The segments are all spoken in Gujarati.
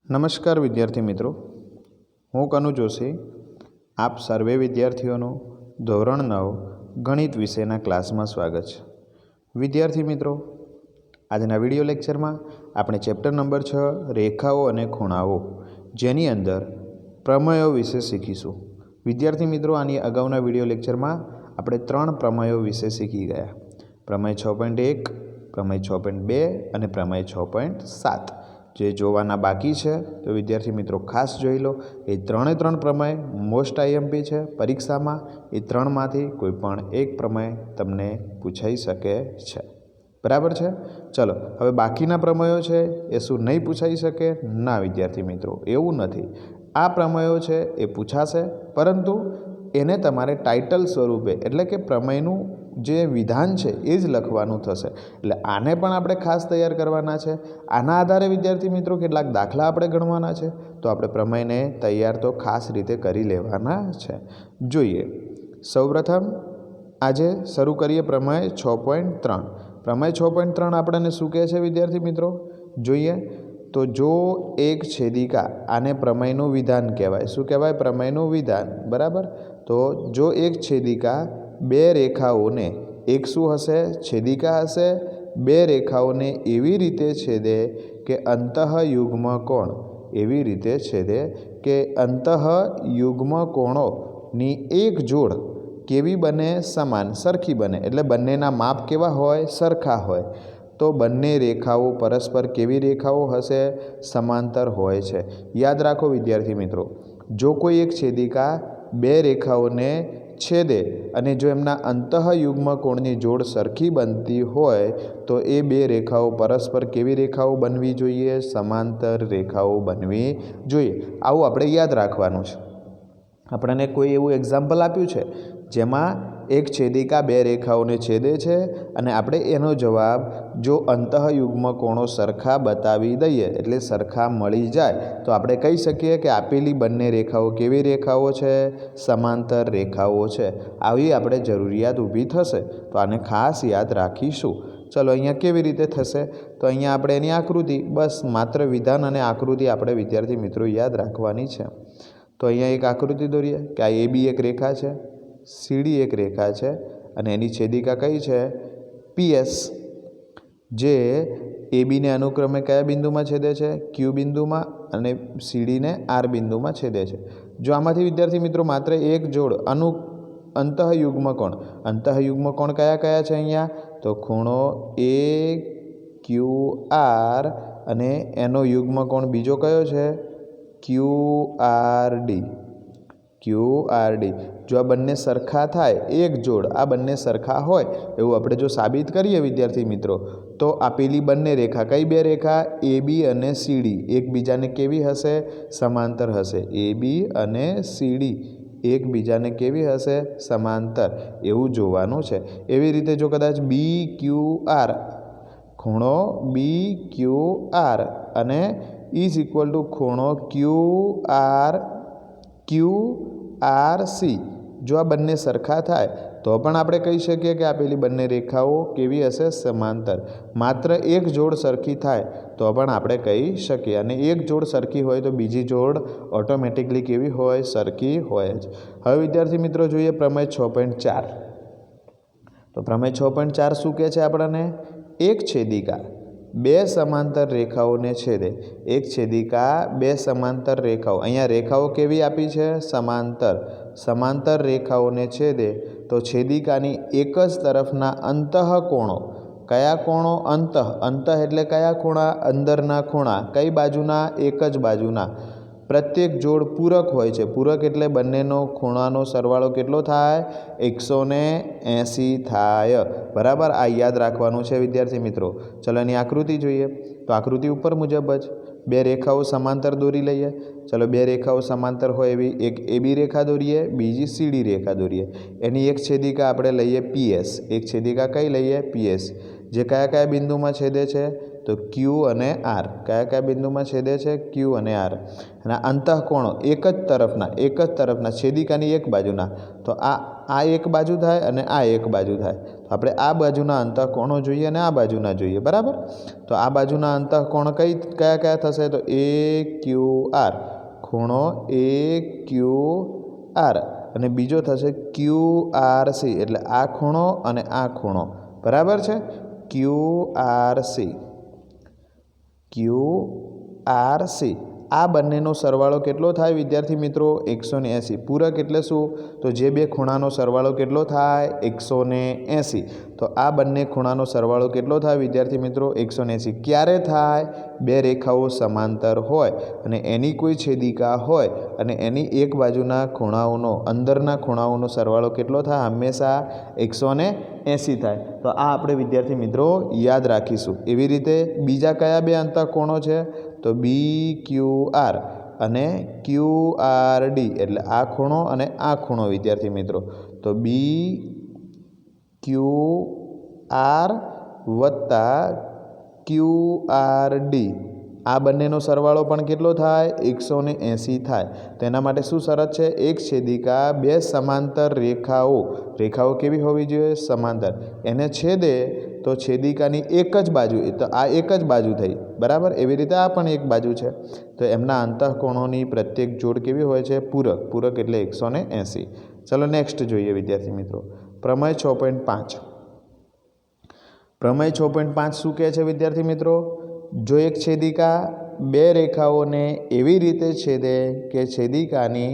નમસ્કાર વિદ્યાર્થી મિત્રો, હું કનુ જોશી આપ સર્વે વિદ્યાર્થીઓનું ધોરણ 9 ગણિત વિષયના ક્લાસમાં સ્વાગત છે. વિદ્યાર્થી મિત્રો, આજના વિડીયો લેક્ચરમાં આપણે ચેપ્ટર નંબર 6 રેખાઓ અને ખૂણાઓ જેની અંદર પ્રમેયો વિશે શીખીશું. વિદ્યાર્થી મિત્રો, આની અગાઉના વિડીયો લેક્ચરમાં આપણે 3 પ્રમેયો વિશે શીખી ગયા: પ્રમેય 6.1, પ્રમેય 6.2 અને પ્રમેય 6.7. જે જોવાના બાકી છે તો વિદ્યાર્થી મિત્રો ખાસ જોઈ લો. એ 3 પ્રમેય મોસ્ટ આઈએમપી છે પરીક્ષામાં. એ 3માંથી કોઈ પણ એક પ્રમેય તમને પૂછાઈ શકે છે. બરાબર છે? ચલો, હવે બાકીના પ્રમેયો છે એ શું નહીં પૂછાઈ શકે? ના વિદ્યાર્થી મિત્રો, એવું નથી. આ પ્રમેયો છે એ પૂછાશે, પરંતુ એને તમારે ટાઇટલ સ્વરૂપે, એટલે કે પ્રમેયનું જે વિધાન છે એ જ લખવાનું થશે. એટલે આને પણ આપણે ખાસ તૈયાર કરવાના છે. આના આધારે વિદ્યાર્થી મિત્રો કેટલાક દાખલા આપણે ગણવાના છે. તો આપણે પ્રમેયને તૈયાર તો ખાસ રીતે કરી લેવાના છે. જોઈએ, સૌપ્રથમ આજે શરૂ કરીએ પ્રમેય 6.3. પ્રમેય 6.3 આપણને શું કહે છે વિદ્યાર્થી મિત્રો? જોઈએ તો જો એક છેદિકા, આને પ્રમેયનું વિધાન કહેવાય. શું કહેવાય? પ્રમેયનું વિધાન. બરાબર. તો જો એક છેદિકા બે રેખાઓને, એક શું હશે? છેદિકા હશે. બે રેખાઓને એવી રીતે છેદે કે અંતઃયુગ્મ કોણ, એવી રીતે છેદે કે અંતઃયુગ્મ કોણોની એક જોડ કેવી બને? સમાન, સરખી બને. એટલે બંનેના માપ કેવા હોય? સરખા હોય. તો બંને રેખાઓ પરસ્પર કેવી રેખાઓ હશે? સમાંતર હોય છે. યાદ રાખો વિદ્યાર્થી મિત્રો, જો કોઈ એક છેદિકા બે રેખાઓને છેદે અને જો એમના અંતઃયુગ્મ કોણની જોડ સરખી બનતી હોય તો એ બે રેખાઓ પરસ્પર કેવી રેખાઓ બનવી જોઈએ? સમાંતર રેખાઓ બનવી જોઈએ. આવું આપણે યાદ રાખવાનું છે. આપણને કોઈ એવું એક્ઝામ્પલ આપ્યું છે જેમાં એક છેદિકા બે રેખાઓને છેદે છે અને આપણે એનો જવાબ જો અંતઃયુગ્મ કોણો સરખા બતાવી દઈએ, એટલે સરખા મળી જાય, તો આપણે કહી શકીએ કે આપેલી બંને રેખાઓ કેવી રેખાઓ છે? સમાંતર રેખાઓ છે. આવી આપણે જરૂરિયાત ઊભી થશે, તો આને ખાસ યાદ રાખીશું. ચલો, અહીંયા કેવી રીતે થશે? તો અહીંયા આપણે એની આકૃતિ, બસ માત્ર વિધાન અને આકૃતિ આપણે વિદ્યાર્થી મિત્રો યાદ રાખવાની છે. તો અહીંયા એક આકૃતિ દોરીએ કે આ AB એક રેખા છે, CD એક રેખા છે અને એની છેદિકા કઈ છે? PS. જે ABને અનુક્રમે કયા બિંદુમાં છેદે છે? Q બિંદુમાં, અને CDને R બિંદુમાં છેદે છે. જો આમાંથી વિદ્યાર્થી મિત્રો માત્ર એક જોડ અંતઃયુગ્મ કોણ, અંતઃયુગ્મ કોણ કયા કયા છે અહીંયા? તો ખૂણો AQR અને એનો યુગ્મ કોણ બીજો કયો છે? QRD. QRD. જો આ બંને સરખા થાય, એક જોડ આ બંને સરખા હોય એવું આપણે જો સાબિત કરીએ વિદ્યાર્થી મિત્રો, તો આપેલી બંને રેખા, કઈ બે રેખા? AB અને CD એકબીજાને કેવી હશે? સમાંતર હશે. AB અને CD એકબીજાને કેવી હશે? સમાંતર. એવું જોવાનું છે. એવી રીતે જો કદાચ BQR, ખૂણો BQR અને ઇઝ ઇક્વલ ટુ ખૂણો QRC, જો આ બંને સરખા થાય તો પણ આપણે કહી શકીએ કે આપેલી બંને રેખાઓ કેવી હશે? સમાંતર. માત્ર એક જોડ સરખી થાય તો પણ આપણે કહી શકીએ, અને એક જોડ સરખી હોય તો બીજી જોડ ઓટોમેટિકલી કેવી હોય? સરખી હોય જ. હવે વિદ્યાર્થી મિત્રો જોઈએ પ્રમેય 6.4. તો પ્રમેય 6.4 શું કહે છે આપણને? એક છેદિકા બે સમાંતર રેખાઓને છેદે. એક છેદિકા બે સમાંતર રેખાઓ, અહીંયા રેખાઓ કેવી આપી છે? સમાંતર. સમાંતર રેખાઓને છેદે તો છેદિકાની એક જ તરફના અંતઃકોણો, કયા કોણો? અંતઃ એટલે કયા ખૂણા? અંદરના ખૂણા. કઈ બાજુના? એક જ બાજુના. પ્રત્યેક જોડ પૂરક હોય છે. પૂરક એટલે બંનેનો ખૂણાનો સરવાળો કેટલો થાય? 180 થાય. બરાબર. આ યાદ રાખવાનું છે વિદ્યાર્થી મિત્રો. ચલો એની આકૃતિ જોઈએ. તો આકૃતિ ઉપર મુજબ જ બે રેખાઓ સમાંતર દોરી લઈએ. ચલો, બે રેખાઓ સમાંતર હોય એવી એક AB રેખા દોરીએ, બીજી CD રેખા દોરીએ. એની એક છેદિકા આપણે લઈએ PS. એક છેદિકા કઈ લઈએ? PS. જે કયા કયા બિંદુમાં છેદે છે? તો ક્યુ અને આર કયા કયા બિંદુમાં છેદે છે? ક્યુ અને આર. અને અંતઃકોણો એક જ તરફના છેદિકાની એક બાજુના, તો આ એક બાજુ થાય અને આ એક બાજુ થાય. તો આપણે આ બાજુના અંતઃકોણો જોઈએ અને આ બાજુના જોઈએ, બરાબર. તો આ બાજુના અંતઃકોણ કયા કયા થશે? તો એ ક્યુ આર, ખૂણો એ ક્યુ આર, અને બીજો થશે ક્યુ આર સી, એટલે આ ખૂણો અને આ ખૂણો, બરાબર છે. Q R C, Q R C, આ બંનેનો સરવાળો કેટલો થાય વિદ્યાર્થી મિત્રો? 180. પૂરક એટલે શું? તો જે બે ખૂણાનો સરવાળો કેટલો થાય? 180. તો આ બંને ખૂણાનો સરવાળો કેટલો થાય વિદ્યાર્થી મિત્રો? 180. ક્યારે થાય? બે રેખાઓ સમાંતર હોય અને એની કોઈ છેદિકા હોય અને એની એક બાજુના ખૂણાઓનો, અંદરના ખૂણાઓનો સરવાળો કેટલો થાય? હંમેશા 180 થાય. તો આ આપણે વિદ્યાર્થી મિત્રો યાદ રાખીશું. એવી રીતે બીજા કયા બે અંતઃકોણો છે? તો બી ક્યુ આર અને ક્યુ આર ડી, એટલે આ ખૂણો અને આ ખૂણો વિદ્યાર્થી મિત્રો. તો બી ક્યુ આર વત્તા ક્યુ આર ડી, આ બંનેનો સરવાળો પણ કેટલો થાય? 180 થાય. તેના માટે શું શરત છે? એક છેદિકા બે સમાંતર રેખાઓ કેવી હોવી જોઈએ? સમાંતર. એને છેદે તો છેદિકાની એક જ બાજુ, તો આ એક જ બાજુ થઈ, બરાબર. એવી રીતે આ પણ એક બાજુ છે. તો એમના અંતઃકોણોની પ્રત્યેક જોડ કેવી હોય છે? પૂરક એટલે 180. ચલો નેક્સ્ટ જોઈએ વિદ્યાર્થી મિત્રો. પ્રમેય 6.5. પ્રમેય 6.5 શું કહે છે વિદ્યાર્થી મિત્રો? જો એક છેદિકા બે રેખાઓને એવી રીતે છેદે કે છેદિકાની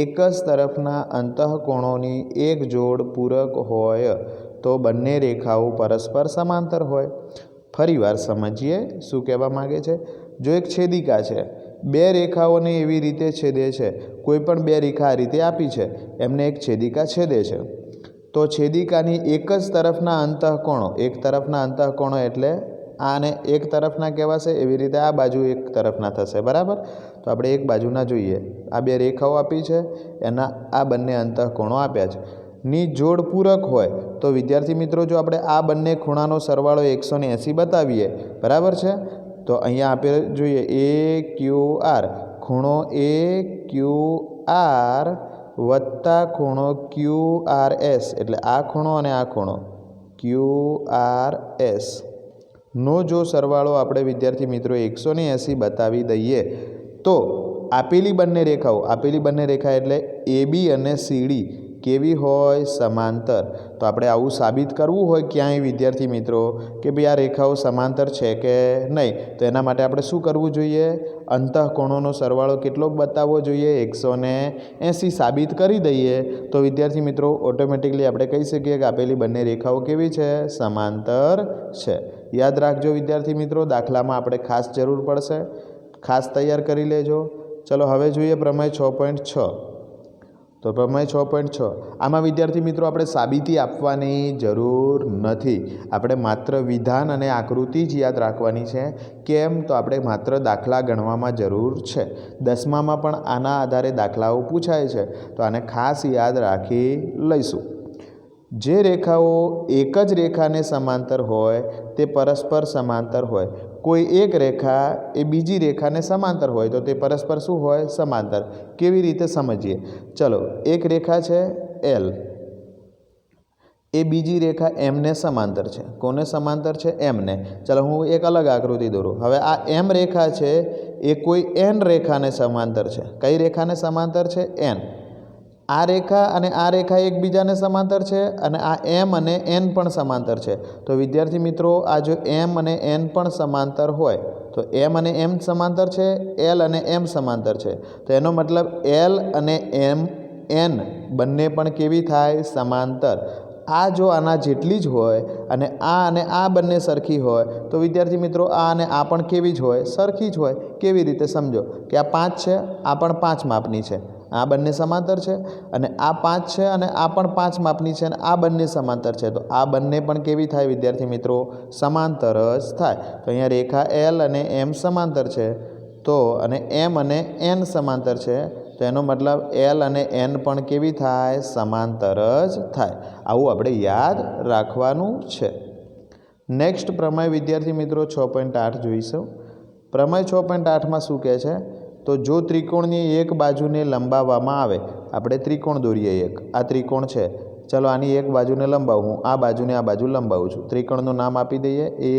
એક જ તરફના અંતઃકોણોની એક જોડ પૂરક હોય તો બંને રેખાઓ પરસ્પર સમાંતર હોય. ફરીવાર સમજીએ શું કહેવા માગે છે. જો એક છેદિકા છે, બે રેખાઓને એવી રીતે છેદે છે, કોઈ પણ બે રેખા આ રીતે આપી છે, એમને એક છેદિકા છેદે છે, તો છેદિકાની એક જ તરફના અંતઃકોણો, એક તરફના અંતઃકોણો એટલે આને એક તરફના કહેવાશે, એવી રીતે આ બાજુ એક તરફના થશે, બરાબર. તો આપણે એક બાજુના જોઈએ. આ બે રેખાઓ આપી છે, એના આ બંને અંતઃકોણો આપ્યા છે, ની જોડ પૂરક હોય તો વિદ્યાર્થી મિત્રો જો આપણે આ બંને ખૂણાનો સરવાળો 180 બતાવીએ, બરાબર છે. તો અહીંયા આપેલ જોઈએ એ ક્યુ આર, ખૂણો એ ક્યુ આર વત્તા ખૂણો ક્યુ આર એસ, એટલે આ ખૂણો અને આ ખૂણો ક્યુ આર એસ નો જો સરવાળો આપણે વિદ્યાર્થી મિત્રો 180 બતાવી દઈએ તો આપેલી બંને રેખા એટલે એ બી અને સીડી કેવી હોય? સમાંતર. તો આપણે આવું સાબિત કરવું હોય ક્યાંય વિદ્યાર્થી મિત્રો કે ભાઈ આ રેખાઓ સમાંતર છે કે નહીં, તો એના માટે આપણે શું કરવું જોઈએ? અંતઃકોણોનો સરવાળો કેટલો બતાવવો જોઈએ? 180 સાબિત કરી દઈએ તો વિદ્યાર્થી મિત્રો ઓટોમેટિકલી આપણે કહી શકીએ કે આપેલી બંને રેખાઓ કેવી છે? સમાંતર છે. યાદ રાખજો વિદ્યાર્થી મિત્રો, દાખલામાં આપણે ખાસ જરૂર પડશે, ખાસ તૈયાર કરી લેજો. ચલો હવે જોઈએ પ્રમેય 6.6. તો પ્રમેય 6.6 આમાં વિદ્યાર્થી મિત્રો આપણે સાબિતી આપવાની જરૂર નથી, આપણે માત્ર વિધાન અને આકૃતિ જ યાદ રાખવાની છે. કેમ? તો આપણે માત્ર દાખલા ગણવામાં જરૂર છે. 10મામાં પણ આના આધારે દાખલાઓ પૂછાય છે, તો આને ખાસ યાદ રાખી લઈશું. જે રેખાઓ એક જ રેખાને સમાંતર હોય તે પરસ્પર સમાંતર હોય. કોઈ એક રેખા એ બીજી રેખાને સમાંતર હોય તો તે પરસ્પર શું હોય? સમાંતર. કેવી રીતે સમજીએ? ચલો, એક રેખા છે એલ, એ બીજી રેખા એમને સમાંતર છે. કોને સમાંતર છે? એમને. ચલો હું એક અલગ આકૃતિ દોરું. હવે આ એમ રેખા છે એ કોઈ એન રેખાને સમાંતર છે. કઈ રેખાને સમાંતર છે? એન. આ રેખા અને આ રેખા એકબીજાને સમાંતર છે અને આ એમ અને એન પણ સમાંતર છે. તો વિદ્યાર્થી મિત્રો આ જો એમ અને એન પણ સમાંતર હોય તો એમ અને એમ સમાંતર છે, એલ અને એમ સમાંતર છે. તો એનો મતલબ એલ અને એમ એન બંને પણ કેવી થાય? સમાંતર. આ જો આના જેટલી જ હોય અને આ બંને સરખી હોય તો વિદ્યાર્થી મિત્રો આ અને આ પણ કેવી જ હોય? સરખી જ હોય. કેવી રીતે? સમજો કે આ 5 છે, આ પણ 5 માપની છે, આ બંને સમાંતર છે, અને આ 5 છે અને આ પણ 5 માપની છે અને આ બંને સમાંતર છે, તો આ બંને પણ કેવી થાય વિદ્યાર્થી મિત્રો? સમાંતર જ થાય. તો અહીંયા રેખા એલ અને એમ સમાંતર છે, તો અને એમ અને એન સમાંતર છે, તો એનો મતલબ એલ અને એન પણ કેવી થાય? સમાંતર જ થાય. આવું આપણે યાદ રાખવાનું છે. નેક્સ્ટ પ્રમેય વિદ્યાર્થી મિત્રો 6.8 જોઈશું. પ્રમેય 6.8માં શું કહે છે? તો જો ત્રિકોણની એક બાજુને લંબાવવામાં આવે, આપણે ત્રિકોણ દોરીએ એક, આ ત્રિકોણ છે, ચલો આની એક બાજુને લંબાવું, હું આ બાજુને આ બાજુ લંબાવું છું. ત્રિકોણનું નામ આપી દઈએ એ,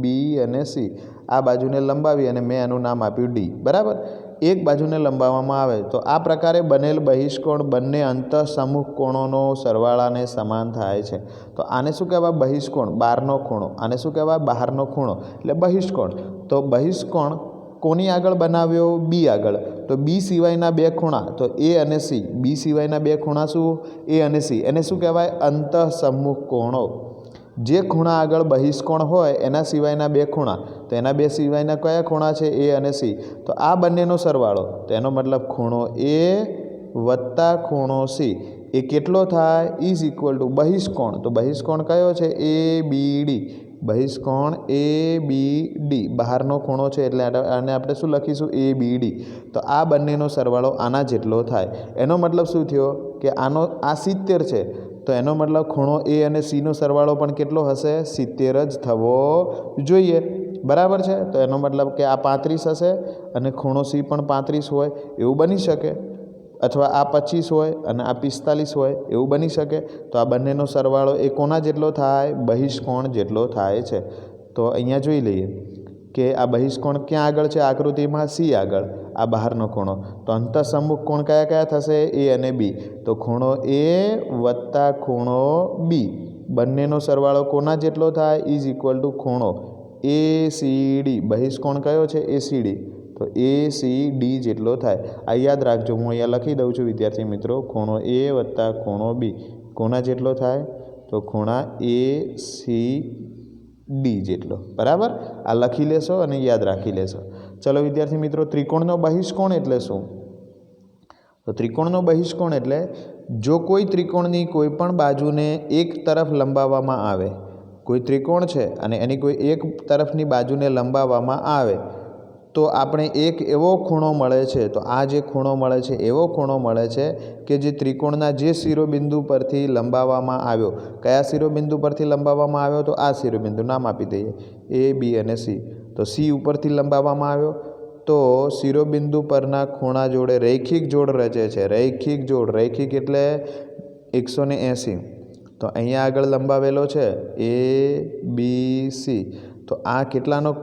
બી અને સી. આ બાજુને લંબાવી અને મેં એનું નામ આપ્યું ડી. બરાબર? એક બાજુને લંબાવવામાં આવે તો આ પ્રકારે બનેલ બહિષ્કોણ બંને અંતઃસમુખ કોણોનો સરવાળાને સમાન થાય છે. તો આને શું કહેવાય? બહિષ્કોણ, બહારનો ખૂણો. આને શું કહેવાય? બહારનો ખૂણો એટલે બહિષ્કોણ. તો બહિષ્કોણ કોની આગળ બનાવ્યો? બી આગળ. તો બી સિવાયના બે ખૂણા, તો એ અને સી. બી સિવાયના બે ખૂણા શું? એ અને સી. એને શું કહેવાય? અંતઃસમુખ કોણો. જે ખૂણા આગળ બહિષ્કોણ હોય એના સિવાયના બે ખૂણા, તો એના બે સિવાયના કયા ખૂણા છે? એ અને સી. તો આ બંનેનો સરવાળો, તો એનો મતલબ ખૂણો એ વત્તા ખૂણો સી એ કેટલો થાય? ઇઝ ઇક્વલ ટુ બહિષ્કોણ. તો બહિષ્કોણ કયો છે? એ બી ડી. બહિષ્કોણ એ બી ડી, બહારનો ખૂણો છે એટલે આને આપણે શું લખીશું? એ બી ડી. તો આ બંનેનો સરવાળો આના જેટલો થાય. એનો મતલબ શું થયો? કે આનો આ 70 છે, તો એનો મતલબ ખૂણો એ અને સીનો સરવાળો પણ કેટલો હશે? 70 જ થવો જોઈએ. બરાબર છે? તો એનો મતલબ કે આ 35 હશે અને ખૂણો સી પણ 35 હોય એવું બની શકે, અથવા આ 25 હોય અને આ 45 હોય એવું બની શકે. તો આ બંનેનો સરવાળો એ કોના જેટલો થાય? બહિષ્કોણ જેટલો થાય છે. તો અહીંયા જોઈ લઈએ કે આ બહિષ્કોણ ક્યાં આગળ છે? આકૃતિમાં સી આગળ, આ બહારનો ખૂણો. તો અંતઃસમુખ કોણ કયા કયા થશે? એ અને બી. તો ખૂણો એ વત્તા ખૂણો બી બંનેનો સરવાળો કોના જેટલો થાય? ઇઝ ઇક્વલ ટુ ખૂણો એ સી ડી. બહિષ્કોણ કયો છે? A C D. તો એ સી ડી જેટલો થાય. આ યાદ રાખજો, હું અહીંયા લખી દઉં છું વિદ્યાર્થી મિત્રો. ખૂણો એ વત્તા ખૂણો બી કોના જેટલો થાય? તો ખૂણા એ સી ડી જેટલો. બરાબર? આ લખી લેશો અને યાદ રાખી લેશો. ચલો વિદ્યાર્થી મિત્રો, ત્રિકોણનો બહિષ્કોણ એટલે શું? તો ત્રિકોણનો બહિષ્કોણ એટલે જો કોઈ ત્રિકોણની કોઈ પણ બાજુને એક તરફ લંબાવવામાં આવે, કોઈ ત્રિકોણ છે અને એની કોઈ એક તરફની બાજુને લંબાવવામાં આવે તો આપણે એક એવો ખૂણો મળે છે. તો આ જે ખૂણો મળે છે એવો ખૂણો મળે છે કે જે ત્રિકોણના જે શિરોબિંદુ પરથી લંબાવવામાં આવ્યો. કયા શિરોબિંદુ પરથી લંબાવવામાં આવ્યો? તો આ શિરોબિંદુ નામ આપી દઈએ એ, બી અને સી. તો સી ઉપરથી લંબાવવામાં આવ્યો તો શિરોબિંદુ પરના ખૂણા જોડે રૈખિક જોડ રચે છે. રૈખિક જોડ, રૈખિક એટલે 180. તો અહીંયા આગળ લંબાવેલો છે એ, બી, સી. તો આ કેટલાનો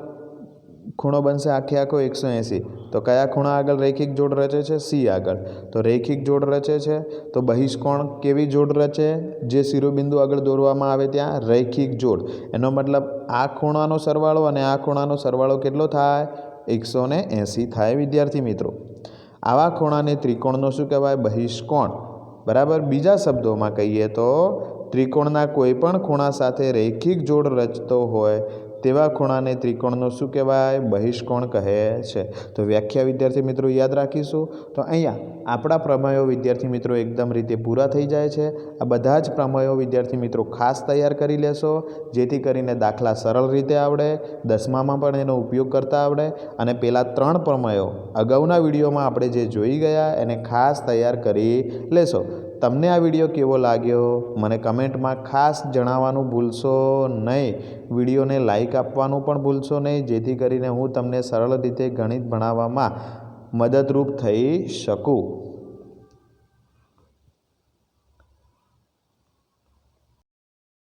ખૂણો બનશે? આખે આખો 180. તો કયા ખૂણા આગળ રૈખિક જોડ રચે છે? સી આગળ. તો રૈખિક જોડ રચે છે તો બહિષ્કોણ કેવી જોડ રચે? જે શિરોબિંદુ આગળ દોરવામાં આવે ત્યાં રૈખિક જોડ. એનો મતલબ આ ખૂણાનો સરવાળો અને આ ખૂણાનો સરવાળો કેટલો થાય? 180 થાય વિદ્યાર્થી મિત્રો. આવા ખૂણાને ત્રિકોણનો શું કહેવાય? બહિષ્કોણ. બરાબર? બીજા શબ્દોમાં કહીએ તો ત્રિકોણના કોઈ પણ ખૂણા સાથે રૈખિક જોડ રચતો હોય તેવા ખૂણાને ત્રિકોણનો શું કહેવાય? બહિષ્કોણ કહે છે. તો વ્યાખ્યા વિદ્યાર્થી મિત્રો યાદ રાખીશું. તો અહીંયા આપણા પ્રમેયો વિદ્યાર્થી મિત્રો એકદમ રીતે પૂરા થઈ જાય છે. આ બધા જ પ્રમેયો વિદ્યાર્થી મિત્રો ખાસ તૈયાર કરી લેશો, જેથી કરીને દાખલા સરળ રીતે આવડે, 10મામાં પણ એનો ઉપયોગ કરતા આવડે. અને પેલા 3 પ્રમેયો અગાઉના વિડીયોમાં આપણે જે જોઈ ગયા એને ખાસ તૈયાર કરી લેશો. તમને આ વિડીયો કેવો લાગ્યો મને કમેન્ટમાં ખાસ જણાવવાનું ભૂલશો નહીં. વિડીયોને લાઈક આપવાનું પણ ભૂલશો નહીં, જેથી કરીને હું તમને સરળ રીતે ગણિત ભણાવવામાં મદદરૂપ થઈ શકું.